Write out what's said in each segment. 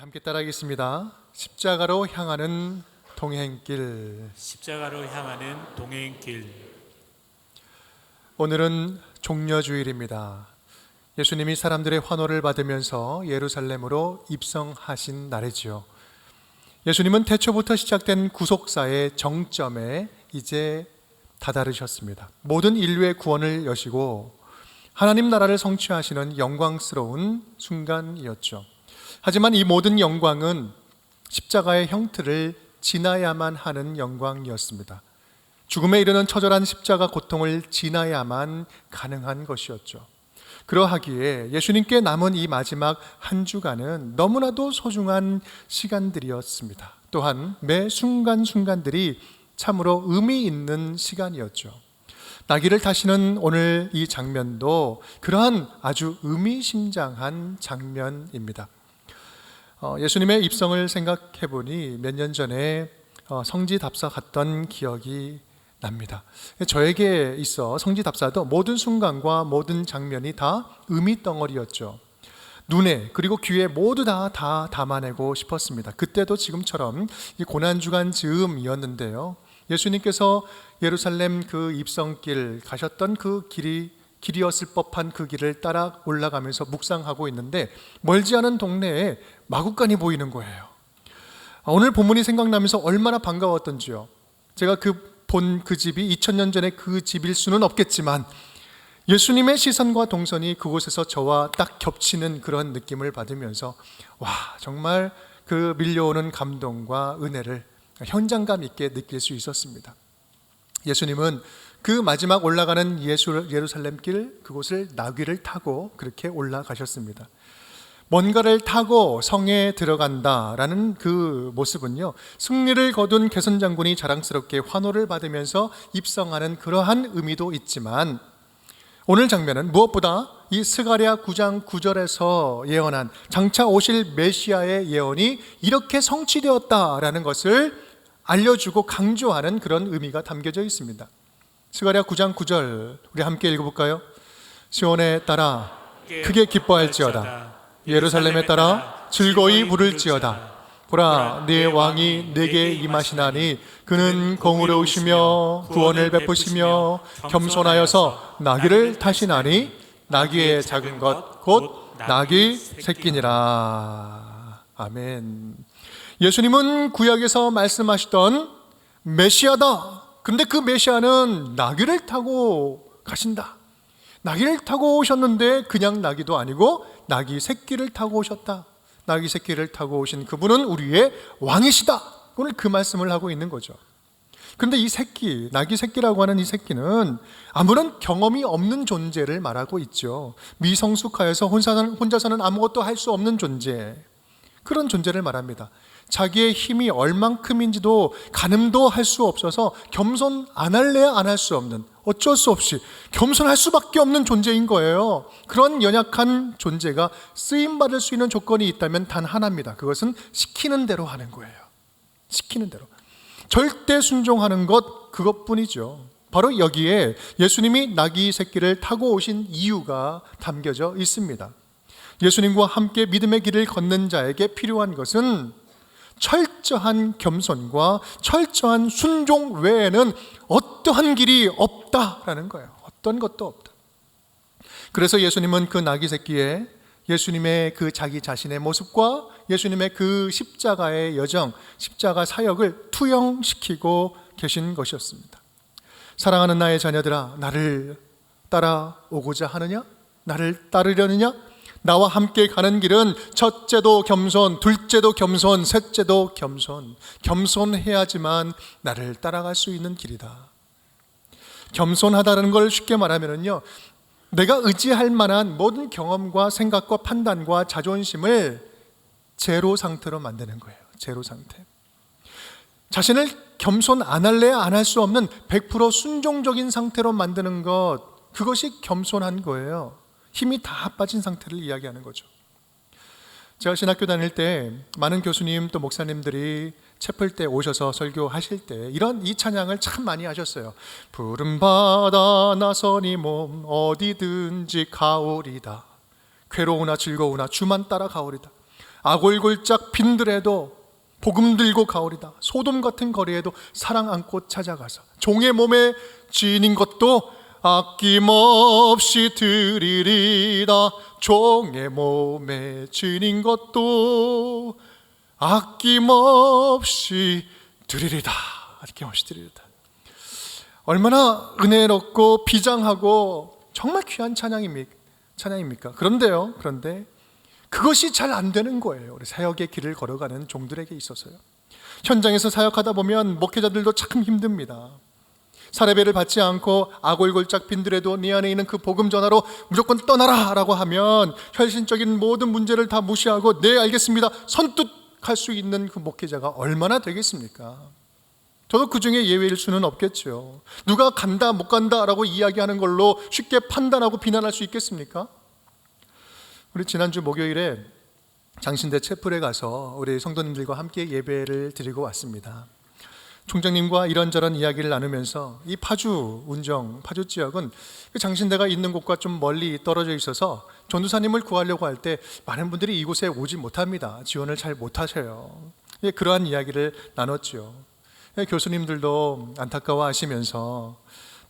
함께 따라하겠습니다. 십자가로 향하는 동행길. 십자가로 향하는 동행길. 오늘은 종려주일입니다. 예수님이 사람들의 환호를 받으면서 예루살렘으로 입성하신 날이지요. 예수님은 태초부터 시작된 구속사의 정점에 이제 다다르셨습니다. 모든 인류의 구원을 여시고 하나님 나라를 성취하시는 영광스러운 순간이었죠. 하지만 이 모든 영광은 십자가의 형틀을 지나야만 하는 영광이었습니다. 죽음에 이르는 처절한 십자가 고통을 지나야만 가능한 것이었죠. 그러하기에 예수님께 남은 이 마지막 한 주간은 너무나도 소중한 시간들이었습니다. 또한 매 순간순간들이 참으로 의미 있는 시간이었죠. 나귀를 타시는 오늘 이 장면도 그러한 아주 의미심장한 장면입니다. 예수님의 입성을 생각해 보니 몇 년 전에 성지답사 갔던 기억이 납니다. 저에게 있어 성지답사도 모든 순간과 모든 장면이 다 의미 덩어리였죠. 눈에 그리고 귀에 모두 다 담아내고 싶었습니다. 그때도 지금처럼 이 고난주간 즈음이었는데요. 예수님께서 예루살렘 그 입성길 가셨던 그 길이었을 법한 그 길을 따라 올라가면서 묵상하고 있는데 멀지 않은 동네에 마구간이 보이는 거예요. 오늘 본문이 생각나면서 얼마나 반가웠던지요. 제가 본 그 집이 2000년 전에 그 집일 수는 없겠지만 예수님의 시선과 동선이 그곳에서 저와 딱 겹치는 그런 느낌을 받으면서 와, 정말 그 밀려오는 감동과 은혜를 현장감 있게 느낄 수 있었습니다. 예수님은 그 마지막 올라가는 예루살렘 길, 그곳을 나귀를 타고 그렇게 올라가셨습니다. 뭔가를 타고 성에 들어간다라는 그 모습은요, 승리를 거둔 개선장군이 자랑스럽게 환호를 받으면서 입성하는 그러한 의미도 있지만, 오늘 장면은 무엇보다 이 스가랴 9장 9절에서 예언한 장차 오실 메시아의 예언이 이렇게 성취되었다라는 것을 알려주고 강조하는 그런 의미가 담겨져 있습니다. 스가랴 9장 9절 우리 함께 읽어볼까요? 시온에 따라 크게 기뻐할지어다. 예루살렘에 따라 즐거이 부를지어다. 보라, 네 왕이 내게 임하시나니 그는 공의로우시며 구원을 베푸시며 겸손하여서 나귀를 타시나니 나귀의 작은 것 곧 나귀 새끼니라. 아멘. 예수님은 구약에서 말씀하시던 메시아다. 그런데 그 메시아는 나귀를 타고 가신다. 나귀를 타고 오셨는데 그냥 나귀도 아니고 나귀 새끼를 타고 오셨다. 나귀 새끼를 타고 오신 그분은 우리의 왕이시다. 오늘 그 말씀을 하고 있는 거죠. 그런데 이 새끼, 나귀 새끼라고 하는 이 새끼는 아무런 경험이 없는 존재를 말하고 있죠. 미성숙하여서 혼자서는 아무것도 할 수 없는 존재, 그런 존재를 말합니다. 자기의 힘이 얼만큼인지도 가늠도 할 수 없어서 겸손 안 할래야 안 할 수 없는, 어쩔 수 없이 겸손할 수밖에 없는 존재인 거예요. 그런 연약한 존재가 쓰임받을 수 있는 조건이 있다면 단 하나입니다. 그것은 시키는 대로 하는 거예요. 시키는 대로 절대 순종하는 것, 그것뿐이죠. 바로 여기에 예수님이 나귀 새끼를 타고 오신 이유가 담겨져 있습니다. 예수님과 함께 믿음의 길을 걷는 자에게 필요한 것은 철저한 겸손과 철저한 순종 외에는 어떠한 길이 없다라는 거예요. 어떤 것도 없다. 그래서 예수님은 그 나귀 새끼에 예수님의 그 자기 자신의 모습과 예수님의 그 십자가의 여정, 십자가 사역을 투영시키고 계신 것이었습니다. 사랑하는 나의 자녀들아, 나를 따라오고자 하느냐? 나를 따르려느냐? 나와 함께 가는 길은 첫째도 겸손, 둘째도 겸손, 셋째도 겸손. 겸손해야지만 나를 따라갈 수 있는 길이다. 겸손하다는 걸 쉽게 말하면요, 내가 의지할 만한 모든 경험과 생각과 판단과 자존심을 제로 상태로 만드는 거예요. 제로 상태. 자신을 겸손 안 할래야 안 할 수 없는 100% 순종적인 상태로 만드는 것, 그것이 겸손한 거예요. 힘이 다 빠진 상태를 이야기하는 거죠. 제가 신학교 다닐 때 많은 교수님 또 목사님들이 채플 때 오셔서 설교하실 때 이 찬양을 참 많이 하셨어요. 푸른 바다 나서니 몸 어디든지 가오리다. 괴로우나 즐거우나 주만 따라 가오리다. 아골골짝 빈들에도 복음 들고 가오리다. 소돔 같은 거리에도 사랑 안고 찾아가서 종의 몸에 지닌 것도 아낌없이 드리리다. 종의 몸에 지닌 것도 아낌없이 드리리다. 아낌없이 드리리다. 얼마나 은혜롭고 비장하고 정말 귀한 찬양입니까? 그런데 그것이 잘 안 되는 거예요. 우리 사역의 길을 걸어가는 종들에게 있어서요. 현장에서 사역하다 보면 목회자들도 참 힘듭니다. 사례배를 받지 않고 아골골짝 빈들에도 네 안에 있는 그 복음 전하로 무조건 떠나라 라고 하면 혈신적인 모든 문제를 다 무시하고 네 알겠습니다 선뜻 할 수 있는 그 목회자가 얼마나 되겠습니까? 저도 그 중에 예외일 수는 없겠죠. 누가 간다 못 간다 라고 이야기하는 걸로 쉽게 판단하고 비난할 수 있겠습니까? 우리 지난주 목요일에 장신대 채플에 가서 우리 성도님들과 함께 예배를 드리고 왔습니다. 총장님과 이런저런 이야기를 나누면서 이 파주 지역은 그 장신대가 있는 곳과 좀 멀리 떨어져 있어서 전도사님을 구하려고 할 때 많은 분들이 이곳에 오지 못합니다. 지원을 잘 못하셔요. 그러한 이야기를 나눴죠. 교수님들도 안타까워하시면서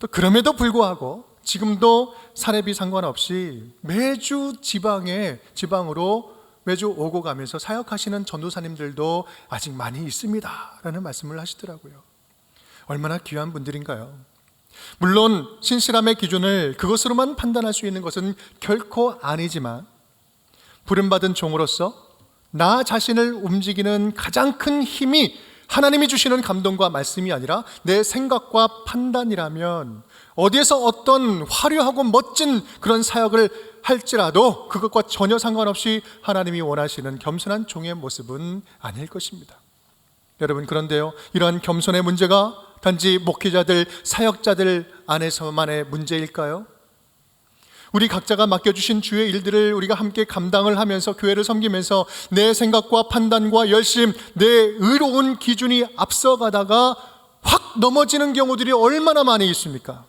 또 그럼에도 불구하고 지금도 사례비 상관없이 매주 지방으로 매주 오고 가면서 사역하시는 전도사님들도 아직 많이 있습니다 라는 말씀을 하시더라고요. 얼마나 귀한 분들인가요? 물론 신실함의 기준을 그것으로만 판단할 수 있는 것은 결코 아니지만 부름받은 종으로서 나 자신을 움직이는 가장 큰 힘이 하나님이 주시는 감동과 말씀이 아니라 내 생각과 판단이라면 어디에서 어떤 화려하고 멋진 그런 사역을 할지라도 그것과 전혀 상관없이 하나님이 원하시는 겸손한 종의 모습은 아닐 것입니다. 여러분, 그런데요, 이러한 겸손의 문제가 단지 목회자들, 사역자들 안에서만의 문제일까요? 우리 각자가 맡겨주신 주의 일들을 우리가 함께 감당을 하면서 교회를 섬기면서 내 생각과 판단과 열심, 내 의로운 기준이 앞서가다가 확 넘어지는 경우들이 얼마나 많이 있습니까?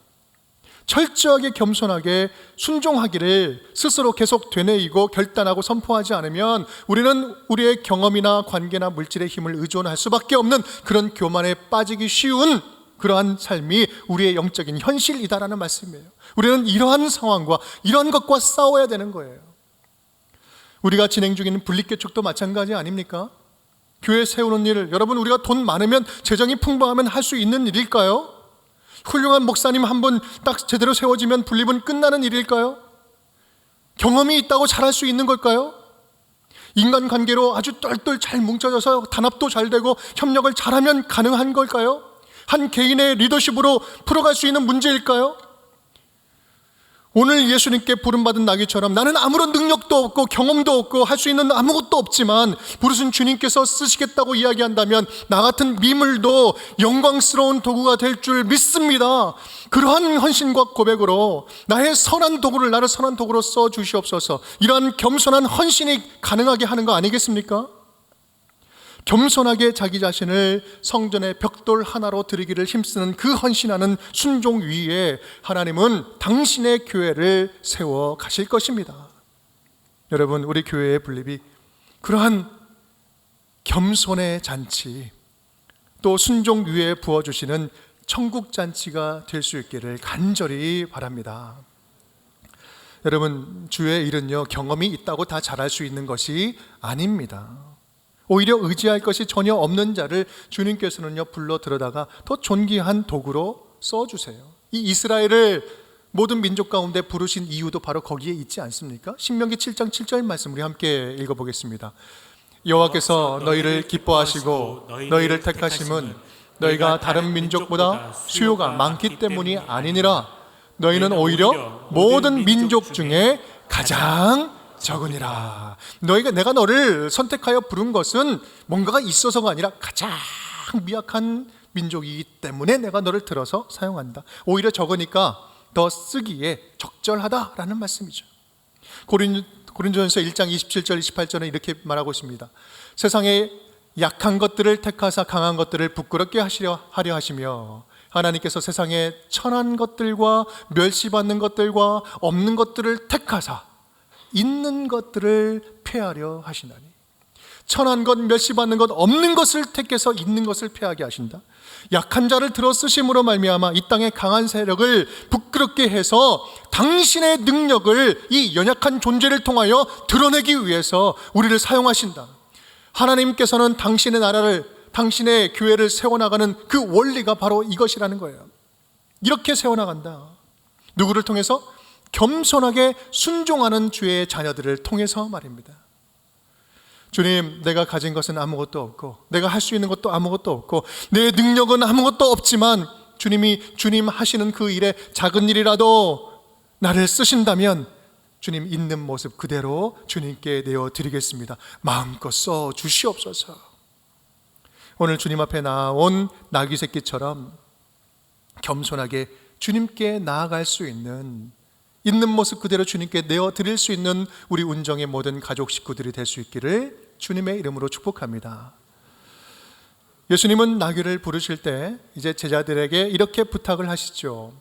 철저하게 겸손하게 순종하기를 스스로 계속 되뇌이고 결단하고 선포하지 않으면 우리는 우리의 경험이나 관계나 물질의 힘을 의존할 수밖에 없는 그런 교만에 빠지기 쉬운 그러한 삶이 우리의 영적인 현실이다라는 말씀이에요. 우리는 이러한 상황과 이러한 것과 싸워야 되는 거예요. 우리가 진행 중인 분립개척도 마찬가지 아닙니까? 교회 세우는 일, 여러분, 우리가 돈 많으면, 재정이 풍부하면 할 수 있는 일일까요? 훌륭한 목사님 한 분 딱 제대로 세워지면 분립은 끝나는 일일까요? 경험이 있다고 잘할 수 있는 걸까요? 인간관계로 아주 똘똘 잘 뭉쳐져서 단합도 잘 되고 협력을 잘하면 가능한 걸까요? 한 개인의 리더십으로 풀어갈 수 있는 문제일까요? 오늘 예수님께 부름받은 나귀처럼 나는 아무런 능력도 없고 경험도 없고 할 수 있는 아무것도 없지만 부르신 주님께서 쓰시겠다고 이야기한다면 나 같은 미물도 영광스러운 도구가 될 줄 믿습니다. 그러한 헌신과 고백으로 나의 선한 도구를 나를 선한 도구로 써주시옵소서. 이러한 겸손한 헌신이 가능하게 하는 거 아니겠습니까? 겸손하게 자기 자신을 성전의 벽돌 하나로 드리기를 힘쓰는 그 헌신하는 순종 위에 하나님은 당신의 교회를 세워 가실 것입니다. 여러분, 우리 교회의 분립이 그러한 겸손의 잔치, 또 순종 위에 부어주시는 천국 잔치가 될 수 있기를 간절히 바랍니다. 여러분, 주의 일은요, 경험이 있다고 다 잘할 수 있는 것이 아닙니다. 오히려 의지할 것이 전혀 없는 자를 주님께서는요 불러 들어다가 더 존귀한 도구로 써주세요. 이 이스라엘을 모든 민족 가운데 부르신 이유도 바로 거기에 있지 않습니까? 신명기 7장 7절 말씀 우리 함께 읽어보겠습니다. 여호와께서 너희를 기뻐하시고 너희를 택하심은 너희가 다른 민족보다 수요가 많기 때문이 아니니라. 너희는 오히려 모든 민족 중에 가장 적으니라. 내가 너를 선택하여 부른 것은 뭔가가 있어서가 아니라 가장 미약한 민족이기 때문에 내가 너를 들어서 사용한다. 오히려 적으니까 더 쓰기에 적절하다라는 말씀이죠. 고린도전서 1장 27절 28절은 이렇게 말하고 있습니다. 세상에 약한 것들을 택하사 강한 것들을 부끄럽게 하려 하시며 하나님께서 세상에 천한 것들과 멸시받는 것들과 없는 것들을 택하사 있는 것들을 폐하려 하시나니. 천한 것, 멸시받는 것, 없는 것을 택해서 있는 것을 패하게 하신다. 약한 자를 들어 쓰심으로 말미암아 이 땅의 강한 세력을 부끄럽게 해서 당신의 능력을 이 연약한 존재를 통하여 드러내기 위해서 우리를 사용하신다. 하나님께서는 당신의 나라를, 당신의 교회를 세워나가는 그 원리가 바로 이것이라는 거예요. 이렇게 세워나간다. 누구를 통해서? 겸손하게 순종하는 주의 자녀들을 통해서 말입니다. 주님, 내가 가진 것은 아무것도 없고 내가 할 수 있는 것도 아무것도 없고 내 능력은 아무것도 없지만 주님이 주님 하시는 그 일에 작은 일이라도 나를 쓰신다면 주님 있는 모습 그대로 주님께 내어드리겠습니다. 마음껏 써 주시옵소서. 오늘 주님 앞에 나온 나귀 새끼처럼 겸손하게 주님께 나아갈 수 있는 모습 그대로 주님께 내어드릴 수 있는 우리 운정의 모든 가족 식구들이 될 수 있기를 주님의 이름으로 축복합니다. 예수님은 나귀를 부르실 때 이제 제자들에게 이렇게 부탁을 하시죠.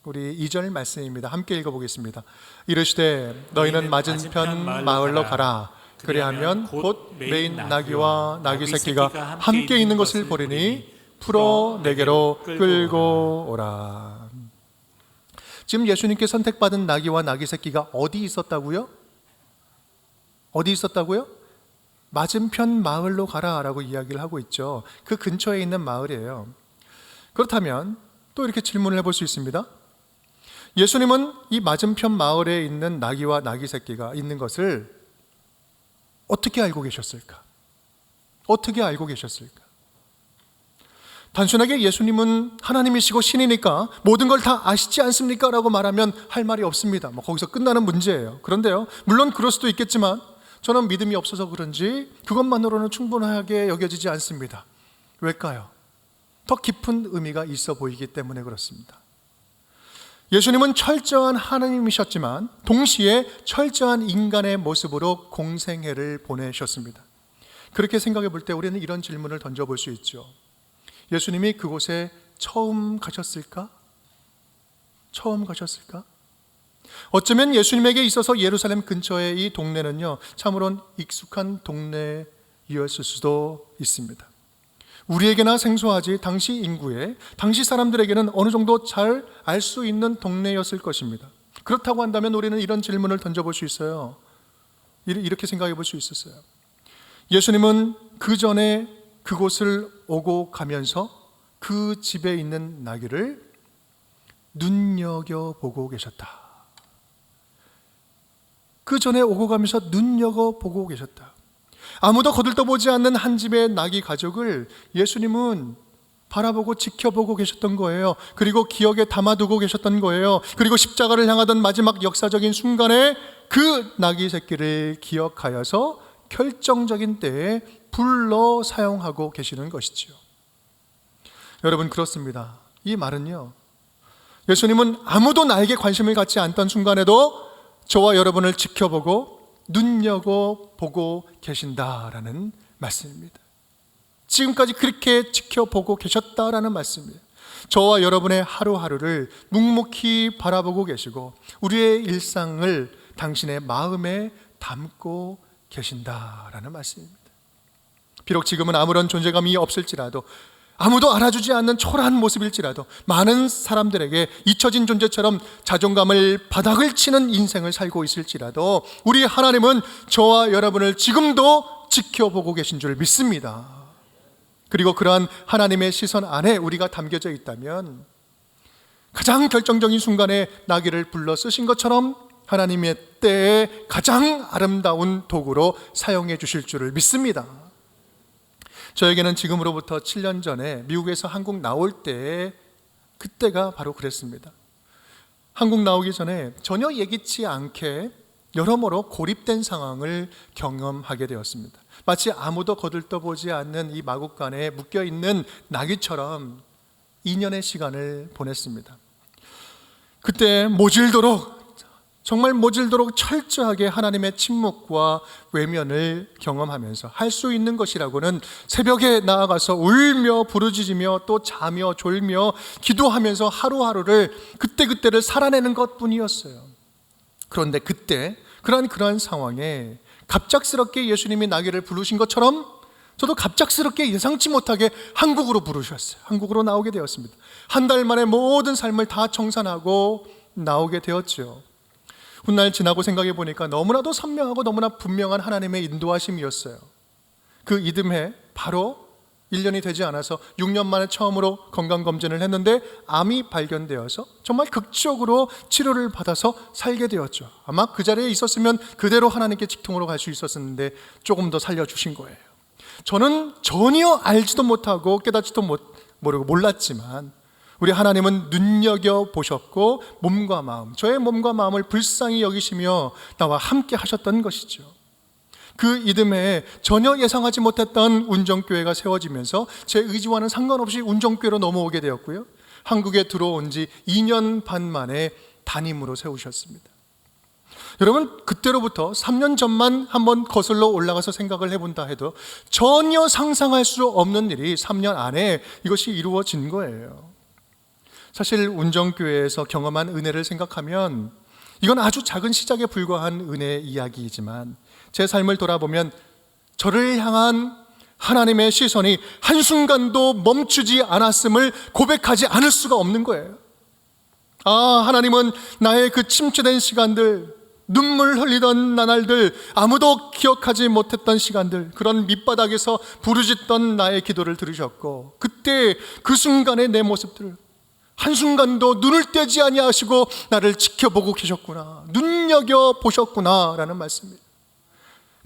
우리 2절 말씀입니다. 함께 읽어보겠습니다. 이르시되 너희는 맞은편 마을로 가라. 그리하면 곧 메인 나귀와 나귀 새끼가 함께 있는 것을 보리니 풀어 내게로 끌고 오라. 지금 예수님께 선택받은 나귀와 나귀 새끼가 어디 있었다고요? 어디 있었다고요? 맞은편 마을로 가라라고 이야기를 하고 있죠. 그 근처에 있는 마을이에요. 그렇다면 또 이렇게 질문을 해볼 수 있습니다. 예수님은 이 맞은편 마을에 있는 나귀와 나귀 새끼가 있는 것을 어떻게 알고 계셨을까? 어떻게 알고 계셨을까? 단순하게 예수님은 하나님이시고 신이니까 모든 걸 다 아시지 않습니까? 라고 말하면 할 말이 없습니다. 거기서 끝나는 문제예요. 그런데요, 물론 그럴 수도 있겠지만 저는 믿음이 없어서 그런지 그것만으로는 충분하게 여겨지지 않습니다. 왜일까요? 더 깊은 의미가 있어 보이기 때문에 그렇습니다. 예수님은 철저한 하나님이셨지만 동시에 철저한 인간의 모습으로 공생애를 보내셨습니다. 그렇게 생각해 볼 때 우리는 이런 질문을 던져볼 수 있죠. 예수님이 그곳에 처음 가셨을까? 처음 가셨을까? 어쩌면 예수님에게 있어서 예루살렘 근처의 이 동네는요, 참으로 익숙한 동네였을 수도 있습니다. 우리에게나 생소하지 당시 인구에, 당시 사람들에게는 어느 정도 잘 알 수 있는 동네였을 것입니다. 그렇다고 한다면 우리는 이런 질문을 던져볼 수 있어요. 이렇게 생각해 볼 수 있었어요. 예수님은 그 전에 그곳을 오고 가면서 그 집에 있는 나귀를 눈여겨보고 계셨다. 그 전에 오고 가면서 눈여겨보고 계셨다. 아무도 거들떠보지 않는 한 집의 나귀 가족을 예수님은 바라보고 지켜보고 계셨던 거예요. 그리고 기억에 담아두고 계셨던 거예요. 그리고 십자가를 향하던 마지막 역사적인 순간에 그 나귀 새끼를 기억하여서 결정적인 때에 불러 사용하고 계시는 것이지요. 여러분, 그렇습니다. 이 말은요, 예수님은 아무도 나에게 관심을 갖지 않던 순간에도 저와 여러분을 지켜보고 눈여겨보고 계신다라는 말씀입니다. 지금까지 그렇게 지켜보고 계셨다라는 말씀이에요. 저와 여러분의 하루하루를 묵묵히 바라보고 계시고 우리의 일상을 당신의 마음에 담고 계신다라는 말씀입니다. 비록 지금은 아무런 존재감이 없을지라도, 아무도 알아주지 않는 초라한 모습일지라도, 많은 사람들에게 잊혀진 존재처럼 자존감을 바닥을 치는 인생을 살고 있을지라도 우리 하나님은 저와 여러분을 지금도 지켜보고 계신 줄 믿습니다. 그리고 그러한 하나님의 시선 안에 우리가 담겨져 있다면 가장 결정적인 순간에 나귀를 불러 쓰신 것처럼 하나님의 때에 가장 아름다운 도구로 사용해 주실 줄을 믿습니다. 저에게는 지금으로부터 7년 전에 미국에서 한국 나올 때, 그때가 바로 그랬습니다. 한국 나오기 전에 전혀 예기치 않게 여러모로 고립된 상황을 경험하게 되었습니다. 마치 아무도 거들떠보지 않는 이 마국간에 묶여있는 나귀처럼 2년의 시간을 보냈습니다. 그때 정말 모질도록 철저하게 하나님의 침묵과 외면을 경험하면서 할 수 있는 것이라고는 새벽에 나아가서 울며 부르짖으며 또 자며 졸며 기도하면서 하루하루를 그때그때를 살아내는 것뿐이었어요. 그런데 그때 그러한 상황에 갑작스럽게 예수님이 나귀를 부르신 것처럼 저도 갑작스럽게 예상치 못하게 한국으로 부르셨어요. 한국으로 나오게 되었습니다. 한 달 만에 모든 삶을 다 청산하고 나오게 되었죠. 훗날 지나고 생각해 보니까 너무나도 선명하고 너무나 분명한 하나님의 인도하심이었어요. 그 이듬해 바로 1년이 되지 않아서 6년 만에 처음으로 건강검진을 했는데 암이 발견되어서 정말 극적으로 치료를 받아서 살게 되었죠. 아마 그 자리에 있었으면 그대로 하나님께 직통으로 갈 수 있었는데 조금 더 살려주신 거예요. 저는 전혀 알지도 못하고 깨닫지도 모르고 몰랐지만 우리 하나님은 눈여겨보셨고 몸과 마음, 저의 몸과 마음을 불쌍히 여기시며 나와 함께 하셨던 것이죠. 그 이듬해에 전혀 예상하지 못했던 운정교회가 세워지면서 제 의지와는 상관없이 운정교회로 넘어오게 되었고요. 한국에 들어온 지 2년 반 만에 담임으로 세우셨습니다. 여러분, 그때로부터 3년 전만 한번 거슬러 올라가서 생각을 해본다 해도 전혀 상상할 수 없는 일이 3년 안에 이것이 이루어진 거예요. 사실 운정교회에서 경험한 은혜를 생각하면 이건 아주 작은 시작에 불과한 은혜의 이야기이지만 제 삶을 돌아보면 저를 향한 하나님의 시선이 한순간도 멈추지 않았음을 고백하지 않을 수가 없는 거예요. 하나님은 나의 그 침체된 시간들, 눈물 흘리던 나날들, 아무도 기억하지 못했던 시간들, 그런 밑바닥에서 부르짖던 나의 기도를 들으셨고 그때 그 순간의 내 모습들을 한순간도 눈을 떼지 아니하시고 나를 지켜보고 계셨구나, 눈여겨보셨구나 라는 말씀입니다.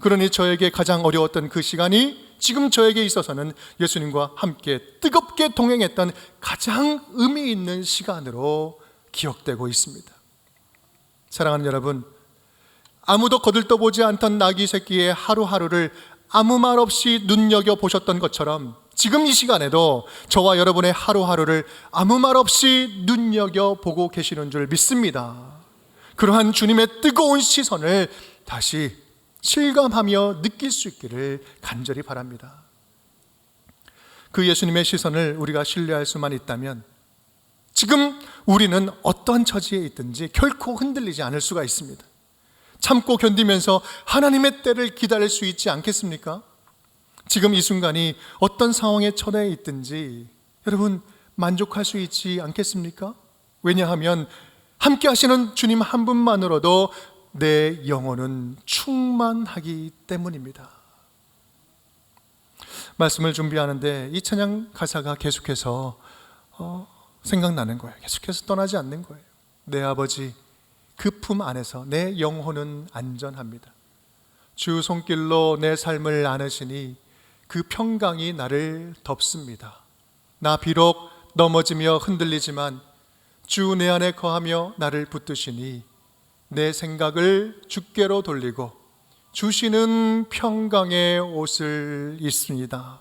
그러니 저에게 가장 어려웠던 그 시간이 지금 저에게 있어서는 예수님과 함께 뜨겁게 동행했던 가장 의미 있는 시간으로 기억되고 있습니다. 사랑하는 여러분, 아무도 거들떠보지 않던 나귀 새끼의 하루하루를 아무 말 없이 눈여겨보셨던 것처럼 지금 이 시간에도 저와 여러분의 하루하루를 아무 말 없이 눈여겨보고 계시는 줄 믿습니다. 그러한 주님의 뜨거운 시선을 다시 실감하며 느낄 수 있기를 간절히 바랍니다. 그 예수님의 시선을 우리가 신뢰할 수만 있다면 지금 우리는 어떤 처지에 있든지 결코 흔들리지 않을 수가 있습니다. 참고 견디면서 하나님의 때를 기다릴 수 있지 않겠습니까? 지금 이 순간이 어떤 상황에 처해 있든지 여러분 만족할 수 있지 않겠습니까? 왜냐하면 함께 하시는 주님 한 분만으로도 내 영혼은 충만하기 때문입니다. 말씀을 준비하는데 이 찬양 가사가 계속해서 생각나는 거예요. 계속해서 떠나지 않는 거예요. 내 아버지 그 품 안에서 내 영혼은 안전합니다. 주 손길로 내 삶을 안으시니 그 평강이 나를 덮습니다. 나 비록 넘어지며 흔들리지만 주 내 안에 거하며 나를 붙드시니 내 생각을 주께로 돌리고 주시는 평강의 옷을 입습니다.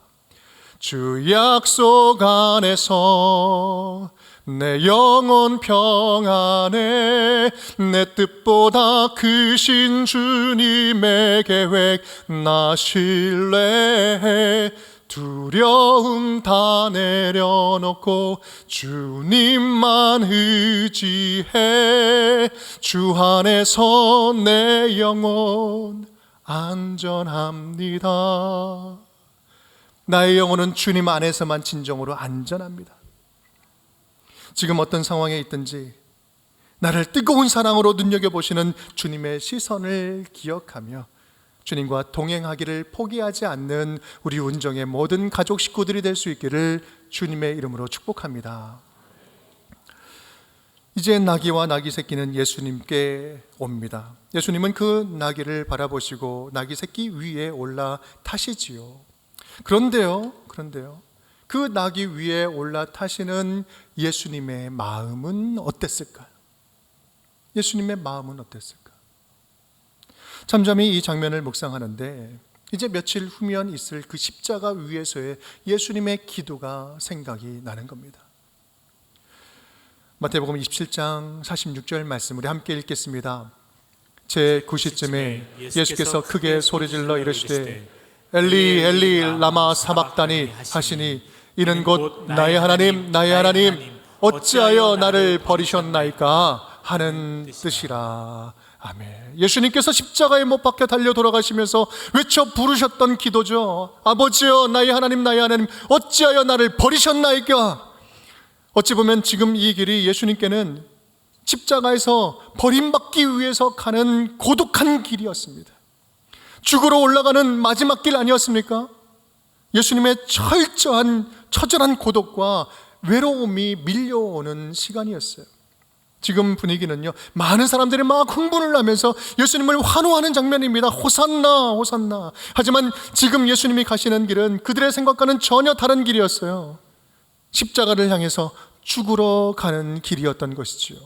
주 약속 안에서 내 영혼 평안해 내 뜻보다 크신 주님의 계획 나 신뢰해 두려움 다 내려놓고 주님만 의지해 주 안에서 내 영혼 안전합니다. 나의 영혼은 주님 안에서만 진정으로 안전합니다. 지금 어떤 상황에 있든지 나를 뜨거운 사랑으로 눈여겨보시는 주님의 시선을 기억하며 주님과 동행하기를 포기하지 않는 우리 운정의 모든 가족 식구들이 될 수 있기를 주님의 이름으로 축복합니다. 이제 나귀와 나귀 새끼는 예수님께 옵니다. 예수님은 그 나귀를 바라보시고 나귀 새끼 위에 올라타시지요. 그런데요, 그 나귀 위에 올라타시는 예수님의 마음은 어땠을까요? 예수님의 마음은 어땠을까? 잠잠히 이 장면을 묵상하는데 이제 며칠 후면 있을 그 십자가 위에서의 예수님의 기도가 생각이 나는 겁니다. 마태복음 27장 46절 말씀 우리 함께 읽겠습니다. 제 9시쯤에 예수께서 크게 소리질러 이르시되 엘리 엘리 라마 사박다니 하시니 이는 곧 나의 하나님 나의 하나님 어찌하여 나를 버리셨나이까 하는 뜻이라. 아멘. 예수님께서 십자가에 못 박혀 달려 돌아가시면서 외쳐 부르셨던 기도죠. 아버지여, 나의 하나님, 나의 하나님, 어찌하여 나를 버리셨나이까? 어찌 보면 지금 이 길이 예수님께는 십자가에서 버림받기 위해서 가는 고독한 길이었습니다. 죽으러 올라가는 마지막 길 아니었습니까? 예수님의 처절한 고독과 외로움이 밀려오는 시간이었어요. 지금 분위기는요, 많은 사람들이 막 흥분을 하면서 예수님을 환호하는 장면입니다. 호산나, 호산나. 하지만 지금 예수님이 가시는 길은 그들의 생각과는 전혀 다른 길이었어요. 십자가를 향해서 죽으러 가는 길이었던 것이지요.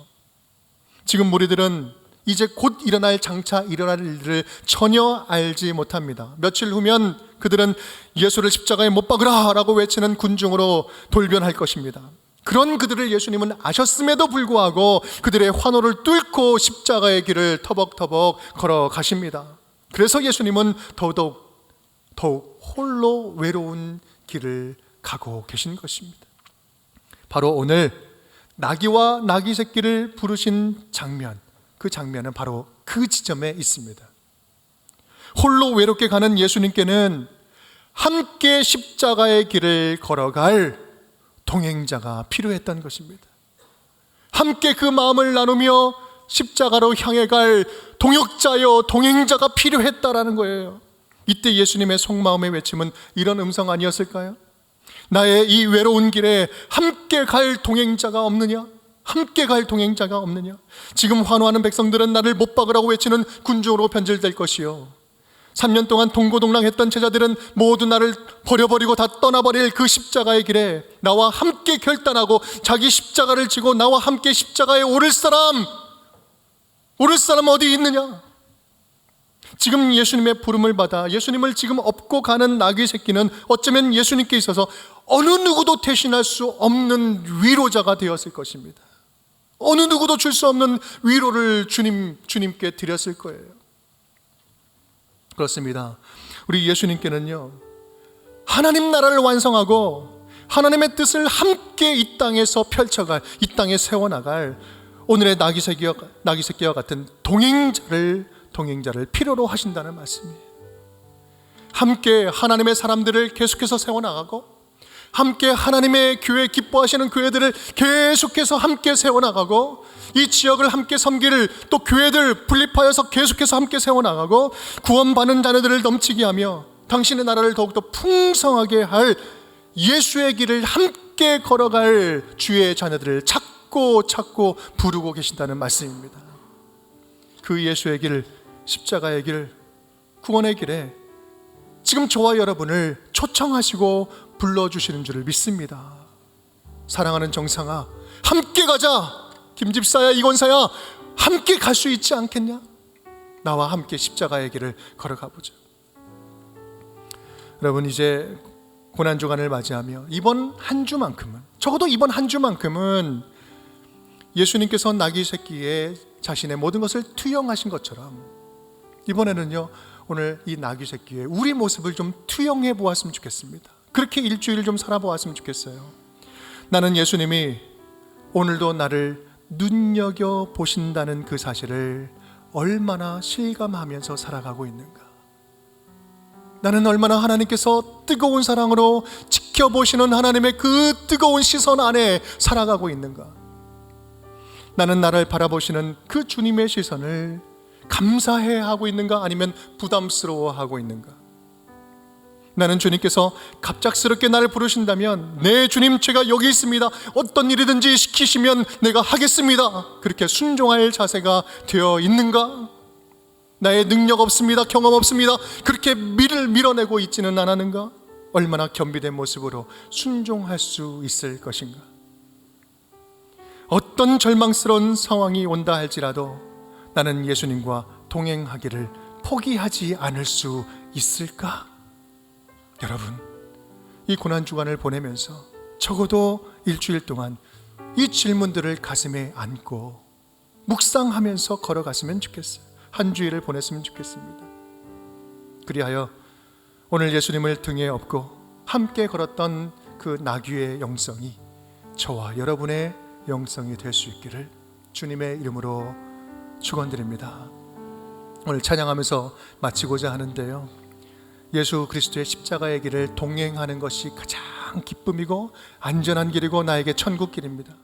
지금 무리들은 이제 곧 일어날 장차 일어날 일들을 전혀 알지 못합니다. 며칠 후면 그들은 예수를 십자가에 못 박으라 라고 외치는 군중으로 돌변할 것입니다. 그런 그들을 예수님은 아셨음에도 불구하고 그들의 환호를 뚫고 십자가의 길을 터벅터벅 걸어가십니다. 그래서 예수님은 더욱 홀로 외로운 길을 가고 계신 것입니다. 바로 오늘 나귀와 나귀 새끼를 부르신 장면, 그 장면은 바로 그 지점에 있습니다. 홀로 외롭게 가는 예수님께는 함께 십자가의 길을 걸어갈 동행자가 필요했던 것입니다. 함께 그 마음을 나누며 십자가로 향해 갈 동역자여 동행자가 필요했다라는 거예요. 이때 예수님의 속마음의 외침은 이런 음성 아니었을까요? 나의 이 외로운 길에 함께 갈 동행자가 없느냐? 함께 갈 동행자가 없느냐? 지금 환호하는 백성들은 나를 못 박으라고 외치는 군중으로 변질될 것이요, 3년 동안 동고동락했던 제자들은 모두 나를 버려버리고 다 떠나버릴 그 십자가의 길에 나와 함께 결단하고 자기 십자가를 지고 나와 함께 십자가에 오를 사람 어디 있느냐? 지금 예수님의 부름을 받아 예수님을 지금 업고 가는 나귀 새끼는 어쩌면 예수님께 있어서 어느 누구도 대신할 수 없는 위로자가 되었을 것입니다. 어느 누구도 줄 수 없는 위로를 주님께 드렸을 거예요. 그렇습니다. 우리 예수님께는요, 하나님 나라를 완성하고 하나님의 뜻을 함께 이 땅에서 펼쳐갈, 이 땅에 세워나갈 오늘의 나귀 새끼와 같은 동행자를 필요로 하신다는 말씀이에요. 함께 하나님의 사람들을 계속해서 세워나가고, 함께 하나님의 교회, 기뻐하시는 교회들을 계속해서 함께 세워나가고, 이 지역을 함께 섬길 또 교회들 분립하여서 계속해서 함께 세워나가고, 구원받는 자녀들을 넘치게 하며 당신의 나라를 더욱더 풍성하게 할 예수의 길을 함께 걸어갈 주의 자녀들을 찾고 부르고 계신다는 말씀입니다. 그 예수의 길, 십자가의 길, 구원의 길에 지금 저와 여러분을 초청하시고 불러주시는 줄을 믿습니다. 사랑하는 정상아, 함께 가자. 김집사야, 이건사야, 함께 갈 수 있지 않겠냐? 나와 함께 십자가의 길을 걸어가 보자. 여러분, 이제 고난주간을 맞이하며 이번 한 주만큼은, 적어도 이번 한 주만큼은 예수님께서 나귀 새끼에 자신의 모든 것을 투영하신 것처럼 이번에는요, 오늘 이 나귀 새끼에 우리 모습을 좀 투영해 보았으면 좋겠습니다. 그렇게 일주일 좀 살아보았으면 좋겠어요. 나는 예수님이 오늘도 나를 눈여겨보신다는 그 사실을 얼마나 실감하면서 살아가고 있는가? 나는 얼마나 하나님께서 뜨거운 사랑으로 지켜보시는 하나님의 그 뜨거운 시선 안에 살아가고 있는가? 나는 나를 바라보시는 그 주님의 시선을 감사해 하고 있는가? 아니면 부담스러워하고 있는가? 나는 주님께서 갑작스럽게 나를 부르신다면, 네 주님, 제가 여기 있습니다, 어떤 일이든지 시키시면 내가 하겠습니다, 그렇게 순종할 자세가 되어 있는가? 나의 능력 없습니다, 경험 없습니다, 그렇게 밀어내고 있지는 않았는가? 얼마나 겸비된 모습으로 순종할 수 있을 것인가? 어떤 절망스러운 상황이 온다 할지라도 나는 예수님과 동행하기를 포기하지 않을 수 있을까? 여러분, 이 고난주간을 보내면서 적어도 일주일 동안 이 질문들을 가슴에 안고 묵상하면서 걸어갔으면 좋겠어요. 한 주일을 보냈으면 좋겠습니다. 그리하여 오늘 예수님을 등에 업고 함께 걸었던 그 나귀의 영성이 저와 여러분의 영성이 될 수 있기를 주님의 이름으로 축원드립니다. 오늘 찬양하면서 마치고자 하는데요, 예수 그리스도의 십자가의 길을 동행하는 것이 가장 기쁨이고 안전한 길이고 나에게 천국 길입니다.